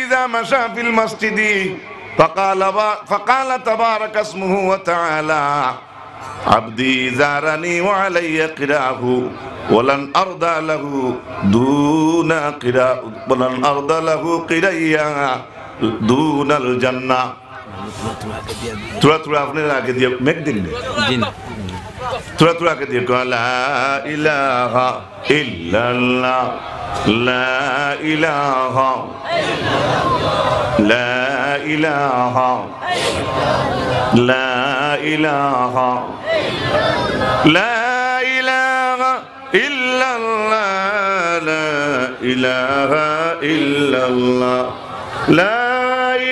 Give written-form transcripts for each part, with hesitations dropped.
إذا مشى في المسجد فقال تبارك اسمه وتعالى عبدي زارني وعلي قراه ولن أرضى له دون قراء ولن أرضى له قريا دون الجنة. थोड़ा आपने आगे दिया मेक दिन थोड़ा आगे दिया ला इलाहा इल्लल्लाह ला इलाहा ला इलाहा ला इलाहा ला इलाहा इल्लल्लाह ला इलाहा इल्लल्लाह ला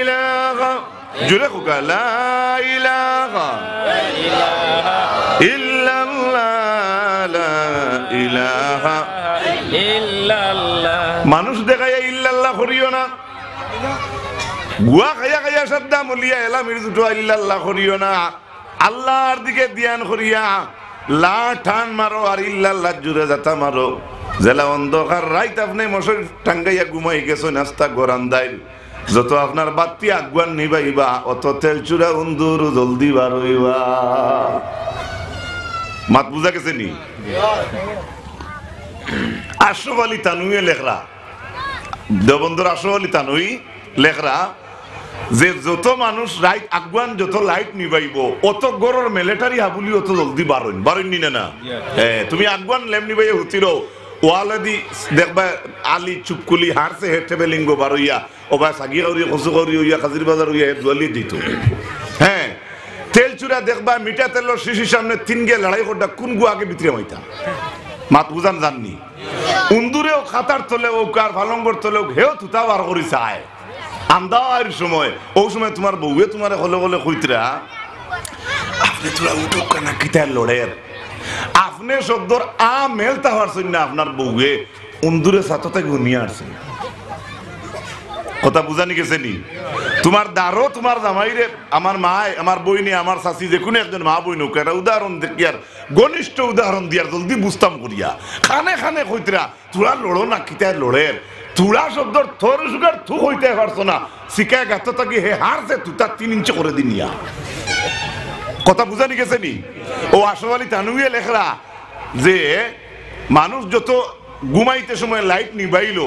इलाहा जुरे को कहा ला इलाहा इल्लल्लाह ला इलाहा इल्लल्लाह মানুষ দেখায় ইল্লাল্লাহ করিও না গুয়া খায়া খায়া সাদ্দা মুলিয়া এলা মির্জুটো ইল্লাল্লাহ করিও না আল্লাহর দিকে ধ্যান করিয়া লা ঠান মারো আর ইল্লাল্লাহ জুরে যাতা মারো জেলা অন্ধকার রাত আপনি মশারি টাঙ্গাইয়া ঘুমাই গেছো নাস্তা গোরান্দাই যত আপনার বাতি আগুয়ান নিবাইবা অত তেল চূড়া উন্দুর জলদি বার হইবা মাত বুঝা গেছে নি আশরাফ আলী তানুই লেখরা দেবন্দর আশরাফ আলী তানুই লেখরা যে যত মানুষ রাইট আগুয়ান যত লাইট নিবাইব অত গরর মিলিটারি হাবুলি অত জলদি বারইন নি না তুমি আগুয়ান লেম নিবাইয়া হুতিরো ওয়ালাদি দেখবা আলী চুপকুলি হারছে হেটে বেলিঙ্গ বারইয়া ওবা সাগি করি কসু করি হইয়া খাজির বাজার হইয়া জলি দিত হ্যাঁ তেল চূড়া দেখবা মিঠা তেলের শিশির সামনে তিন গে লড়াই করটা কোন গু আগে ভিতরে হইতা মাত বুঝান জাননি উন্দুরেও খাতার তলে ও কার ভালঙ্গর তলে হেও তুতা বার করি চায় আমদাওয়ার সময় ও সময় তোমার বউয়ে তোমার হলে হলে কইতরা আপনি তোরা উঠো কেনা কিতার লড়ের আপনি শব্দর আ মেলতা পারছেন না আপনার বউয়ে উন্দুরে সাথে ঘুমিয়ে আসছেন কথা বুঝানি গেছে নি তোমার দারো তোমার জামাইরে আমার মা আমার বইনি আমার শাশি যে কোনো একজন মা বই নৌকা একটা উদাহরণ দেখি আর ঘনিষ্ঠ উদাহরণ দিয়ার জলদি বুঝতাম করিয়া খানে খানে কইতরা তোরা লড়ো না কিতার লড়ের তুড়া শব্দর থর সুগার থু হইতে পারছো না শিকায় গাত থাকি হে হারছে তুই তার 3 ইঞ্চি করে দিনিয়া কথা বুঝানি গেছে নি ও আশরাফ আলী তানুইয়ে লেখরা যে মানুষ যত ঘুমাইতে সময় লাইট নিবাইলো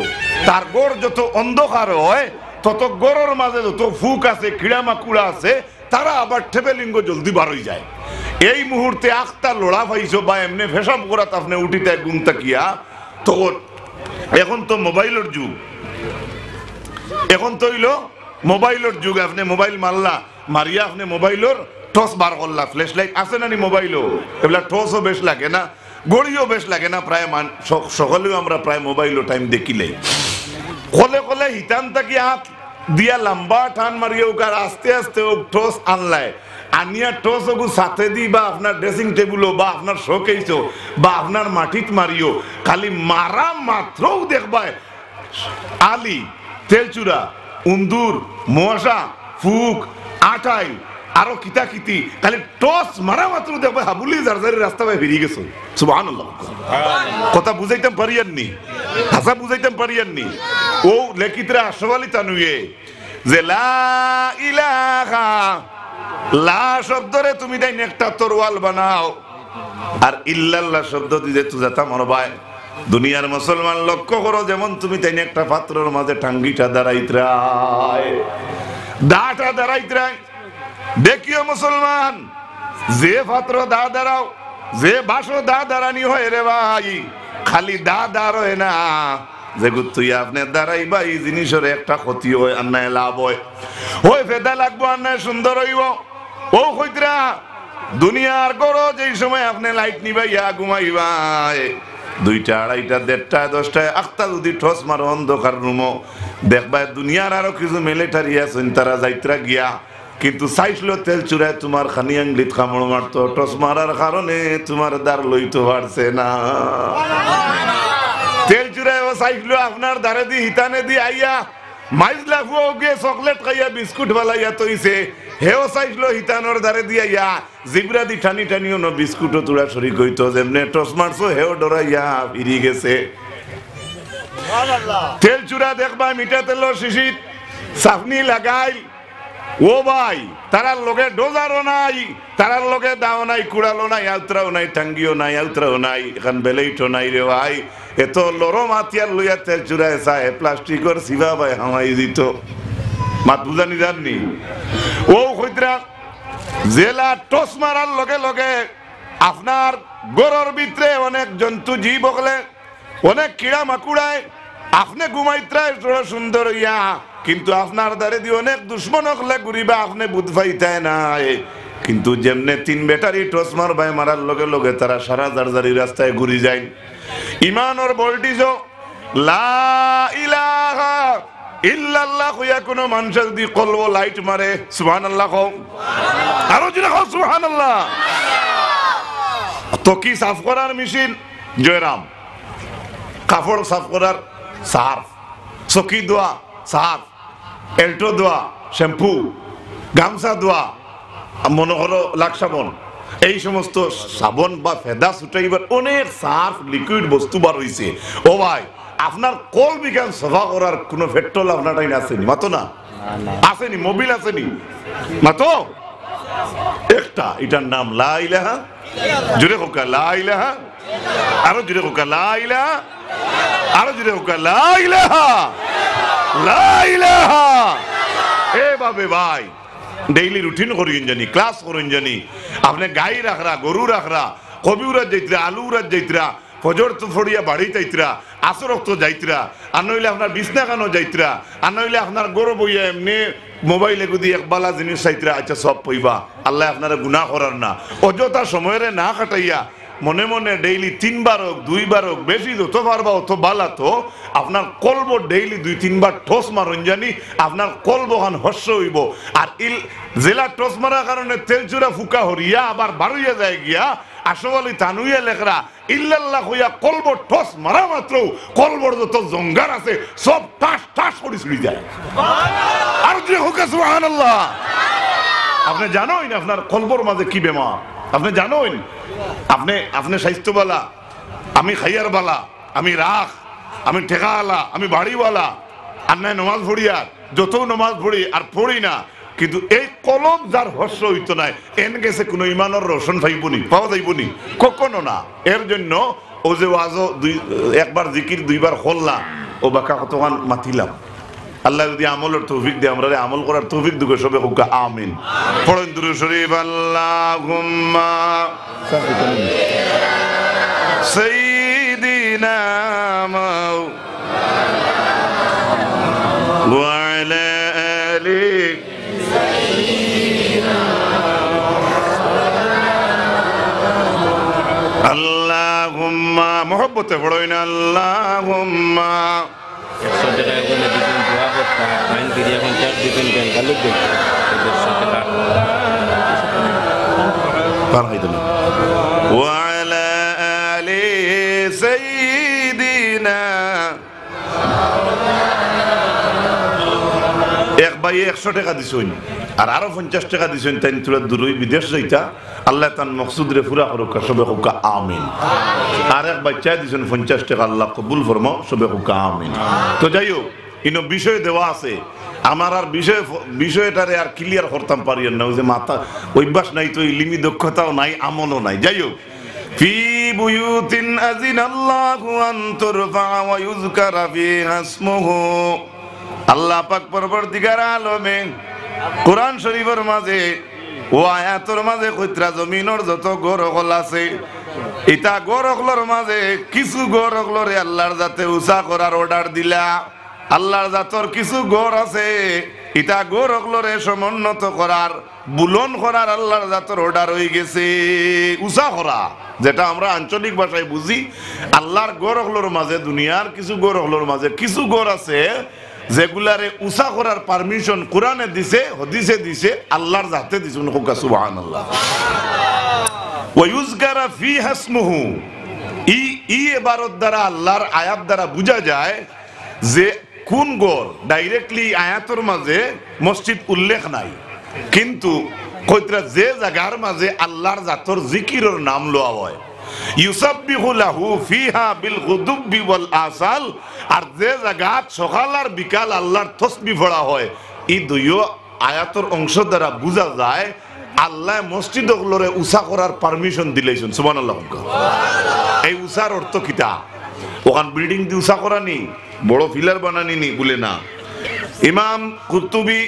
তার গড় যত অন্ধকার হয় তত গড়ের মাঝে যত ফুক আছে কিড়া মাকুড়া আছে তারা আবার ঠেবেলিঙ্গ জলদি বার হয়ে যায় এই মুহূর্তে আখতা লোড়া পাইছো বা এমনি ফেসাব করাত আপনি উঠিতে গুম তাকিয়া তো এখন তো মোবাইলের যুগ এখন তো হইলো মোবাইলের যুগ আপনি মোবাইল মারলা মারিয়া আপনি মোবাইলের টস বার করলা ফ্ল্যাশ লাইট আছে না নি মোবাইলও এগুলা টসও বেশ লাগে না গড়িও বেশ লাগে না প্রায় সকলেও আমরা প্রায় মোবাইলও টাইম দেখিলেই কলে কলে হিতান থাকি হাত দিয়া লম্বা টান মারিয়ে ওকার আস্তে আস্তে ও টস আনলায় আনিয়া টস ওগু সাথে দি বা আপনার ড্রেসিং টেবিলও বা আপনার শোকেইসও বা আপনার মাটিত মারিও খালি মারা মাত্রও দেখবায় আলি তেলচুরা উন্দুর মশা ফুক আটাই আরো কিতা কিতি খালি টস মারা মাত্র দেখবা হাবুলি জারজারি রাস্তা ভাই বেরিয়ে গেছে সুবহানাল্লাহ কথা বুঝাইতাম পারিয়াননি ভাষা বুঝাইতাম পারিয়াননি ও লেখিতরা আশরাফ আলী তানুইয়ে যে লা ইলাহা লা শব্দরে তুমি তাই একটা তরওয়াল বানাও আর ইল্লাল্লাহ শব্দ দিয়ে তুজাতা মরবায় দুনিয়ার মুসলমান লক্ষ্য করো যেমন তুমি তাই একটা পাত্রের মাঝে টাঙ্গিটা দাঁড়াইতরায় দাটা দাঁড়াইতরায় দেখিও মুসলমান যে পাত্র দা দাঁড়াও যে বাসো দা দাঁড়ানি হয় রে ভাই খালি দা দাঁড়ায় না যে তুই আপনি দাঁড়াইবা এই জিনিসের একটা ক্ষতি হয় আর নাই লাভ হয় ওই ফেদা লাগবো আর নাই সুন্দর হইব ও কইতরা দুনিয়ার গড় যেই সময় আপনি লাইট নিবাইয়া ঘুমাইবাই 2টা 2:30 1:30 10টায় আখতা যদি ঠস মারো অন্ধকার রুমো দেখবা দুনিয়ার আরো কিছু মিলিটারি আছেন তারা যাইত্রা গিয়া কিন্তু চাইছিল তেল চূড়ায় তোমার খানি আঙ্গলিত কামড় মারতো টস মারার কারণে তোমার দ্বার লইতে পারছে না তেল চূড়ায় ও চাইছিল আপনার দ্বারে দি হিতানে দি আইয়া মাইজলা ফুয়া গিয়ে চকলেট খাইয়া বিস্কুট বালাইয়া তৈছে হেও চাইছিল হিতানোর দ্বারে দিয়া ইয়া জিব্রা দি টানি টানিও ন বিস্কুটও তুড়া সরি কইতো যেমনে টস মারছো হেও ডরাইয়া ফিরি গেছে তেল চূড়া দেখবা মিঠা তেলের শিশির সাফনি লাগাইল ও ভাই তারার লগে ডোজারও নাই, তারার লগে দাও নাই, কুড়ালো নাই, আউতরাও নাই, টাঙ্গিও নাই, আউতরাও নাই, এখন বেলেইটো নাই রে ভাই। এত লরম হাতিয়ার লইয়া তেল চুরায় চায় প্লাস্টিকর সিবা ভাই হামাই দিত মাত বুঝানি জাননি। ও কইতরা জেলা টস মারার লগে লগে আপনার গরর ভিতরে অনেক জন্তু জীব হলে অনেক কিড়া মাকুড়ায় আপনি ঘুমাইত্রায় সুন্দর ইয়া, কিন্তু আপনার দ্বারে দিয়ে অনেক দুশ্মন হলে ঘুরিবা আপনি বুধ পাইতায় নাই। কিন্তু যেমনে 3 ব্যাটারি টস মারবাই মারার লগে লগে তারা সারা জারজারি রাস্তায় ঘুরি যায়। ইমানর ভোল্টেজ লা ইলাহা ইল্লাল্লাহ হইয়া কোনো মানুষ যদি কলব লাইট মারে সুবহানাল্লাহ কও, আরো জোরে কও সুবহানাল্লাহ। তো কি সাফ করার মেশিন জয়রাম, কাপড় সাফ করার সার্ফ, চকি ধোয়া সার্ফ, এল্টো ধোয়া শ্যাম্পু, গামছা ধোয়া মনে করো লাক্স সাবন, এই সমস্ত সাবন বা ফেদা ছুটাইবার অনেক সার্ফ লিকুইড বস্তু বার হইছে। ও ভাই আপনার কল বিজ্ঞান সফা করার কোন পেট্রোল আপনার টাইম আসেনি, মাতো না আসেনি, মোবিল আসেনি, মাতো একটা, এটার নাম লা ইলাহা, জুড়ে হোকা লা ইলাহা, আরো জুড়ে হোকা লা ইলাহা, আরো জুড়ে হোকা লা ইলাহা, লা ইলাহা। এভাবে ভাই ডেইলি রুটিন করিন জানি, ক্লাস করিন জানি। আপনি গাই রাখরা, গরু রাখরা, কবি উড়াত যাইতরা, আলু উড়াত যাইতরা, ফজর তো ফড়িয়া বাড়ি যাইতরা, আসর তো যাইতরা, আর নইলে আপনার বিছনা খানো যাইতরা, আর নইলে আপনার গরু বইয়া এমনি মোবাইলে গুদি একবালা জিনিস চাইতরা। আচ্ছা সব পইবা, আল্লাহ আপনারা গুনাহ করার না, অযথা সময়ের না কাটাইয়া মনে মনে ডেইলি 3 বার হোক 2 বার হোক, বেশি যত পারবা অত বালা, তো আপনার কলব ডেইলি 2-3 বার ঠোস মারুন জানি, আপনার কলব খান হস্য হইব। আর জেলা ঠোস মারার কারণে তেল চুরা ফুকা হরিয়া আবার বারুইয়া যায় গিয়া আসলে তানুইয়া লেখরা ইল্লাল্লাহ হইয়া কলব ঠোস মারা মাত্র কলবর যত জঙ্গার আছে সব টাস টাস করে ছুড়ি যায়। আর যে হুকা সুবহানাল্লাহ। আপনি জানেন আপনার কলবর মাঝে কি বেমার, আপনি জানেন আপনি স্বাস্থ্যবালা, আমি খাইয়ার বালা, আমি রাখ, আমি ঠেকাওয়ালা, আমি বাড়িওয়ালা, আর নাই নমাজ পড়িয়া যত নমাজ পড়ি আর পড়ি না, কিন্তু এই কলম যার হস্য হইতো নাই এন গেছে কোনো ইমানের রোশন পাইবনি, পাওয়া যাইবনি কখনো না। এর জন্য ও যে ওয়াজও একবার জিকির 2 বার করলাম, ও বাকা কতক্ষণ মাতিলাম। আল্লাহ যদি আমলের তৌফিক দেয়, আমরা আমল করার তৌফিক দুঃখ সবে হোক আমিন। পড়েন দুরূদ শরীফ। আল্লাহুম্মা সাইয়্যিদিনা ওয়া আলা আলি আল্লাহুম্মা মোহব্বতে পড়েন আল্লাহুম্মা 100 টাকা করে দিবেন, দোয়া করতে হয়, আইন দিয়ে এখন 4 দিবেন, গালুক দিবেন 100 টাকা পার হইতো না। ওয়া আলা আলি সাইয়্যিদিনা, এক ভাই 100 টাকা দিছেন আর আরো 50 টাকা দিছেন, তাই তোরা দূরই বিদেশ যাইতা, আল্লাহ তান মকসুদ রে পুরা করুক, সবে হোক আমিন। আর এক বাচ্চা দিছেন 50 টাকা, আল্লাহ কবুল ফরমাও, সবে হোক আমিন। তো যাই হোক ইনো বিষয় দেওয়া আছে, আমার আর বিষয়টারে আর ক্লিয়ার করতাম পারি না, ওই যে মাথা অভ্যাস নাই, তো ইলমি দক্ষতাও নাই, আমলও নাই। যাই হোক ফি বুয়ুতিন আযিনাল্লাহু আন তুরফা ওয়া ইউযকারা ফিহা ইসমুহু, আল্লাহ পাক পরবর্তীকার আলমে কোরআন শরীফের মাঝে ও আয়াতের মাঝে কইত্রা জমিনের যত গরকল আছে, এটা গরকলর মাঝে কিছু গরকলরে আল্লাহর জাতে উঁচা করার অর্ডার দিলা। আল্লাহর জাতর কিছু গড় আছে, এটা গরকলরে সমুন্নত করার, বুলন করার আল্লাহর জাতর অর্ডার হয়ে গেছে, উঁচা করা, যেটা আমরা আঞ্চলিক ভাষায় বুঝি। আল্লাহর গরকলর মাঝে, দুনিয়ার কিছু গরকলর মাঝে কিছু গড় আছে যেগুলারে উঁচা করার পারমিশন কোরআনে দিছে, হাদিসে দিছে, আল্লাহর জাতে দিছে। সুবহানাল্লাহ। ওয়া ইউযকারা ফিহা ইসমুহু, ই ইবারত দ্বারা আল্লাহর আয়াত দ্বারা বোঝা যায় যে কোন গড় ডাইরেক্টলি আয়াতের মাঝে মসজিদ উল্লেখ নাই, কিন্তু কইত্রা যে জায়গার মাঝে আল্লাহর জাতর জিকিরের নাম লওয়া হয়, ইউসাব্বিহু লাহু ফিহা বিল গুদুবি ওয়াল আসাল। আর যে জায়গাত সকাল আর বিকাল আল্লাহর তসবিহ পড়া হয়, এই দুইও আয়াতের অংশ দ্বারা বোঝা যায় আল্লাহ মসজিদগুলোরে উসা করার পারমিশন দিলেছেন। সুবহানাল্লাহ। এই উসার অর্থ কিতা? ওখান বিল্ডিং দিয়ে উসা করা নি, বড় ফিলার বানানি নি বলে না। ইমাম কুরতুবী